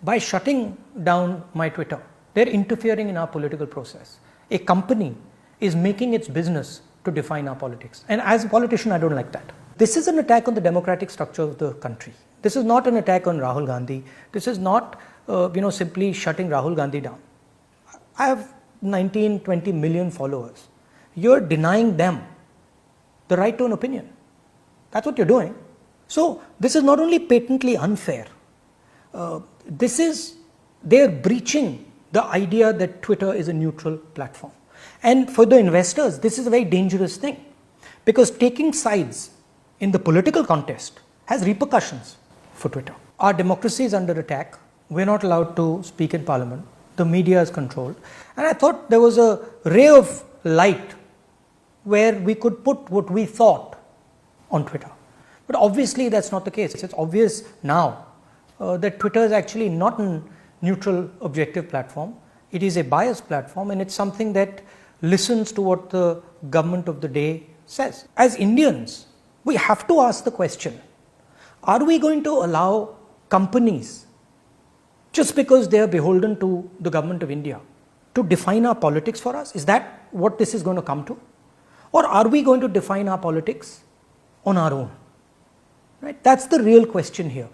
By shutting down my Twitter, they're interfering in our political process. A company is making its business to define our politics. And as a politician, I don't like that. This is an attack on the democratic structure of the country. This is not an attack on Rahul Gandhi. This is not simply shutting Rahul Gandhi down. I have 19, 20 million followers. You're denying them the right to an opinion. That's what you're doing. So this is not only patently unfair, they're breaching the idea that Twitter is a neutral platform. And for the investors, this is a very dangerous thing, because taking sides in the political contest has repercussions for Twitter. Our democracy is under attack. We're not allowed to speak in parliament. The media is controlled. And I thought there was a ray of light where we could put what we thought on Twitter. But obviously that's not the case. It's obvious now that Twitter is actually not a neutral, objective platform. It is a biased platform, and it's something that listens to what the government of the day says. As Indians, we have to ask the question, are we going to allow companies, just because they are beholden to the government of India, to define our politics for us? Is that what this is going to come to? Or are we going to define our politics on our own? Right? That's the real question here.